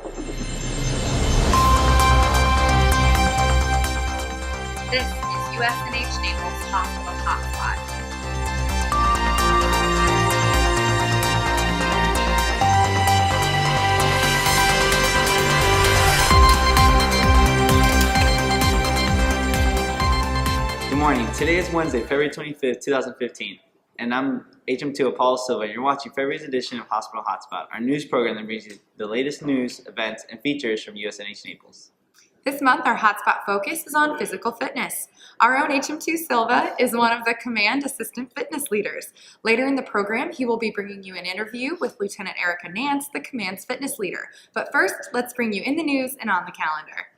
This is USNH Naples Hospital Hotspot. Good morning. Today is Wednesday, February 25th, 2015, and I'm HM2 Apollo Silva, and you're watching February's edition of Hospital Hotspot, our news program that brings you the latest news, events, and features from USNH Naples. This month, our hotspot focus is on physical fitness. Our own HM2 Silva is one of the Command Assistant Fitness Leaders. Later in the program, he will be bringing you an interview with Lieutenant Erica Nance, the Command's Fitness Leader. But first, let's bring you in the news and on the calendar.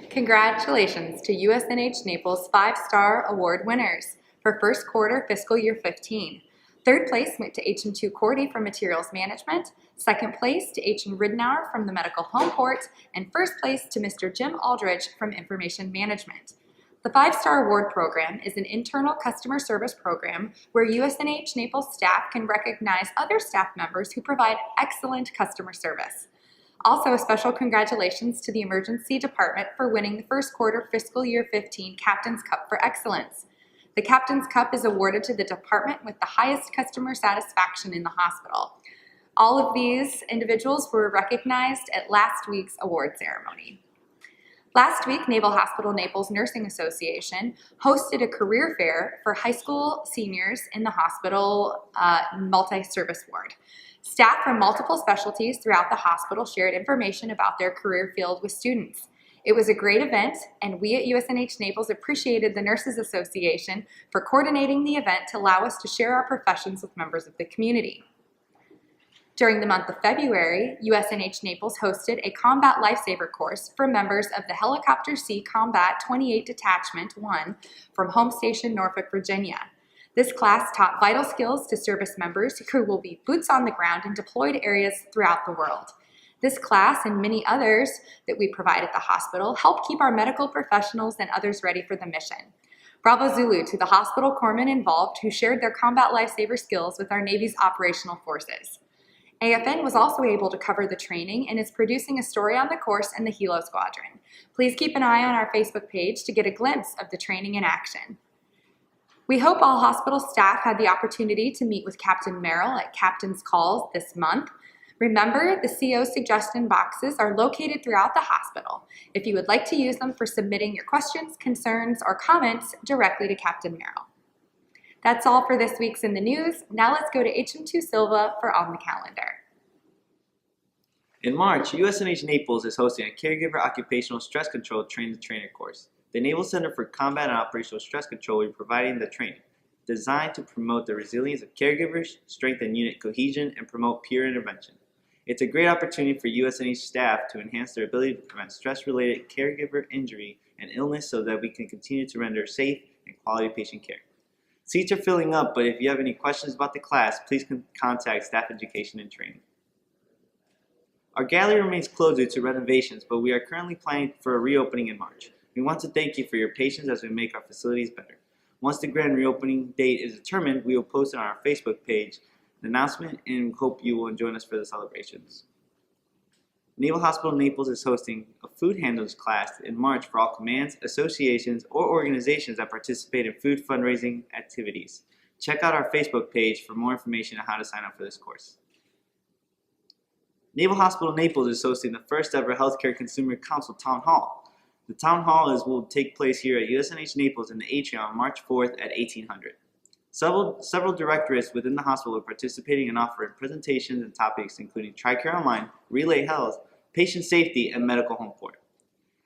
Congratulations to USNH Naples 5-Star Award winners for first quarter fiscal year 15. Third place went to HM2 Cordy from Materials Management, second place to HM Ridenour from the Medical Home Port, and first place to Mr. Jim Aldridge from Information Management. The 5-Star Award Program is an internal customer service program where USNH Naples staff can recognize other staff members who provide excellent customer service. Also, a special congratulations to the Emergency Department for winning the first quarter fiscal year 15 Captain's Cup for Excellence. The Captain's Cup is awarded to the department with the highest customer satisfaction in the hospital. All of these individuals were recognized at last week's award ceremony. Last week, Naval Hospital Naples Nursing Association hosted a career fair for high school seniors in the hospital multi-service ward. Staff from multiple specialties throughout the hospital shared information about their career field with students. It was a great event, and we at USNH Naples appreciated the Nurses Association for coordinating the event to allow us to share our professions with members of the community. During the month of February, USNH Naples hosted a Combat Lifesaver course for members of the Helicopter Sea Combat 28 Detachment 1 from Home Station, Norfolk, Virginia. This class taught vital skills to service members who will be boots on the ground in deployed areas throughout the world. This class and many others that we provide at the hospital help keep our medical professionals and others ready for the mission. Bravo Zulu to the hospital corpsmen involved who shared their combat lifesaver skills with our Navy's operational forces. AFN was also able to cover the training and is producing a story on the course in the Helo Squadron. Please keep an eye on our Facebook page to get a glimpse of the training in action. We hope all hospital staff had the opportunity to meet with Captain Merrill at Captain's Calls this month. Remember, the CO suggestion boxes are located throughout the hospital if you would like to use them for submitting your questions, concerns, or comments directly to Captain Merrill. That's all for this week's in the news. Now let's go to HM2 Silva for On the Calendar. In March, USNH Naples is hosting a Caregiver Occupational Stress Control Train-the-Trainer course. The Naval Center for Combat and Operational Stress Control will be providing the training, designed to promote the resilience of caregivers, strengthen unit cohesion, and promote peer intervention. It's a great opportunity for USNH staff to enhance their ability to prevent stress-related caregiver injury and illness so that we can continue to render safe and quality patient care. Seats are filling up, but if you have any questions about the class, please contact Staff Education and Training. Our gallery remains closed due to renovations, but we are currently planning for a reopening in March. We want to thank you for your patience as we make our facilities better. Once the grand reopening date is determined, we will post it on our Facebook page the announcement, and hope you will join us for the celebrations. Naval Hospital Naples is hosting a food handlers class in March for all commands, associations, or organizations that participate in food fundraising activities. Check out our Facebook page for more information on how to sign up for this course. Naval Hospital Naples is hosting the first ever Healthcare Consumer Council Town Hall. The Town Hall will take place here at USNH Naples in the atrium on March 4th at 1800. Several directorates within the hospital are participating and offering presentations and topics including TRICARE Online, Relay Health, Patient Safety, and Medical Home Port.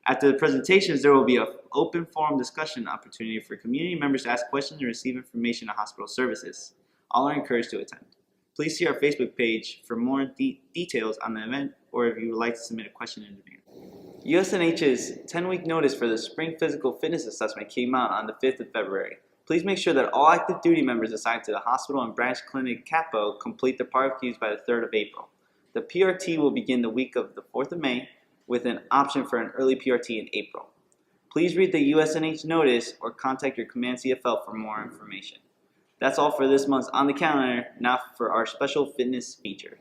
After the presentations, there will be an open forum discussion opportunity for community members to ask questions and receive information on hospital services. All are encouraged to attend. Please see our Facebook page for more details on the event or if you would like to submit a question in advance. USNH's 10-week notice for the Spring Physical Fitness Assessment came out on the 5th of February. Please make sure that all active duty members assigned to the hospital and branch clinic CAPO complete their RFQs by the 3rd of April. The PRT will begin the week of the 4th of May with an option for an early PRT in April. Please read the USNH notice or contact your Command CFL for more information. That's all for this month's On the Calendar. Now for our special fitness feature.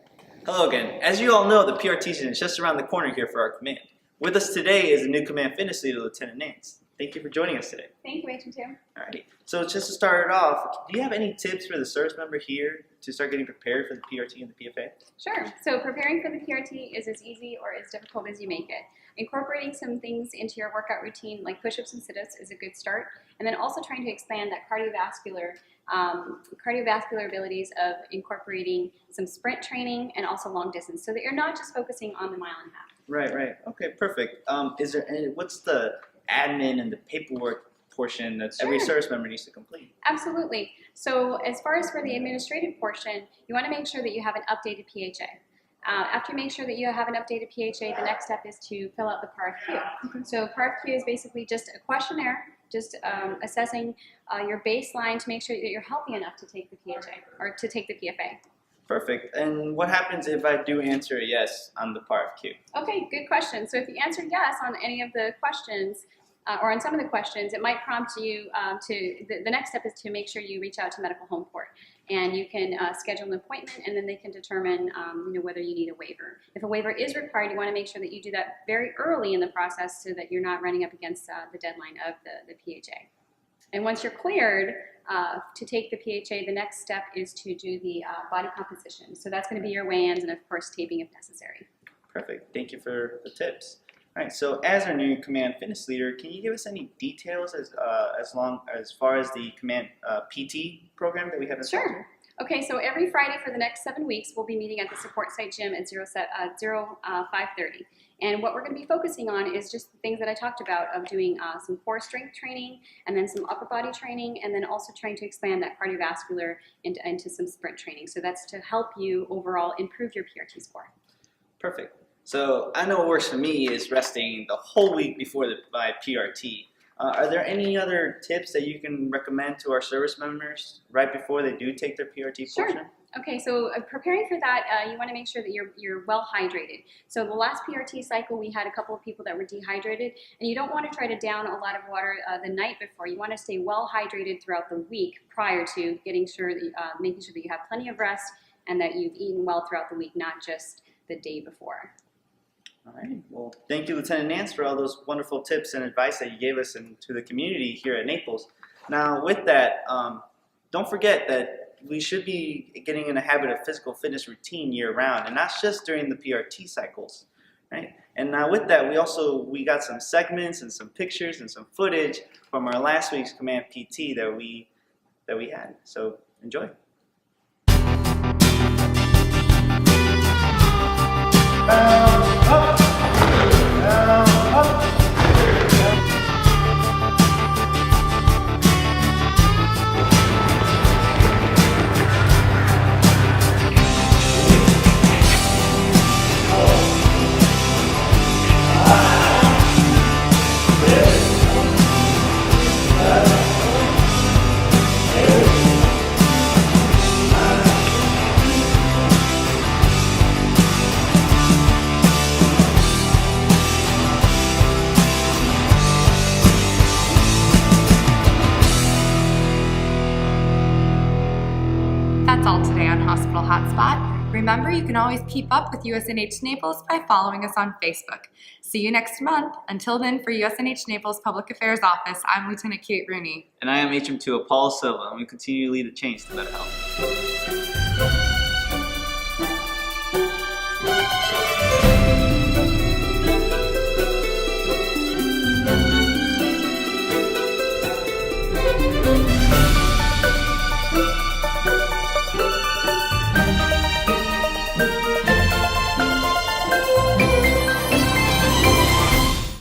Hello again. As you all know, the PRT season is just around the corner here for our command. With us today is the new command fitness leader, Lieutenant Nance. Thank you for joining us today. Thank you, HM2. Alright. So just to start it off, do you have any tips for the service member here to start getting prepared for the PRT and the PFA? Sure. So preparing for the PRT is as easy or as difficult as you make it. Incorporating some things into your workout routine like push-ups and sit-ups is a good start. And then also trying to expand that cardiovascular abilities of incorporating some sprint training and also long distance so that you're not just focusing on the mile and a half. Right. Okay, perfect. What's the admin and the paperwork portion that every service member needs to complete? Absolutely. So as far as for the administrative portion, you want to make sure that you have an updated PHA. After you make sure that you have an updated PHA, the next step is to fill out the PARFQ. So PARFQ is basically just a questionnaire, just assessing your baseline to make sure that you're healthy enough to take the PHA or to take the PFA. Perfect. And what happens if I do answer a yes on the PARFQ? Okay, good question. So if you answer yes on any of the questions, or on some of the questions, it might prompt you the next step is to make sure you reach out to Medical Home Court. And you can schedule an appointment, and then they can determine whether you need a waiver. If a waiver is required, you want to make sure that you do that very early in the process so that you're not running up against the deadline of the PHA. And once you're cleared to take the PHA, the next step is to do the body composition. So that's going to be your weigh-ins and, of course, taping if necessary. Perfect. Thank you for the tips. All right. So, as our new command fitness leader, can you give us any details as far as the command PT program that we have in store? Sure. Okay. So every Friday for the next 7 weeks, we'll be meeting at the support site gym at 5:30. And what we're going to be focusing on is just the things that I talked about of doing some core strength training and then some upper body training and then also trying to expand that cardiovascular into some sprint training. So that's to help you overall improve your PRT score. Perfect. So I know what works for me is resting the whole week before my PRT. Are there any other tips that you can recommend to our service members right before they do take their PRT portion? Sure. Okay, so preparing for that, you want to make sure that you're well hydrated. So the last PRT cycle, we had a couple of people that were dehydrated, and you don't want to try to down a lot of water the night before. You want to stay well hydrated throughout the week prior to making sure that you have plenty of rest and that you've eaten well throughout the week, not just the day before. All right. Well, thank you, Lieutenant Nance, for all those wonderful tips and advice that you gave us and to the community here at Naples. Now, with that, don't forget that we should be getting in a habit of physical fitness routine year-round, and not just during the PRT cycles, right? And now, with that, we got some segments and some pictures and some footage from our last week's Command PT that we had. So enjoy. That's all today on Hospital Hotspot. Remember, you can always keep up with USNH Naples by following us on Facebook. See you next month. Until then, for USNH Naples Public Affairs Office, I'm Lieutenant Kate Rooney. And I am HM2 Paul Silva, and we continue to lead the change to better health.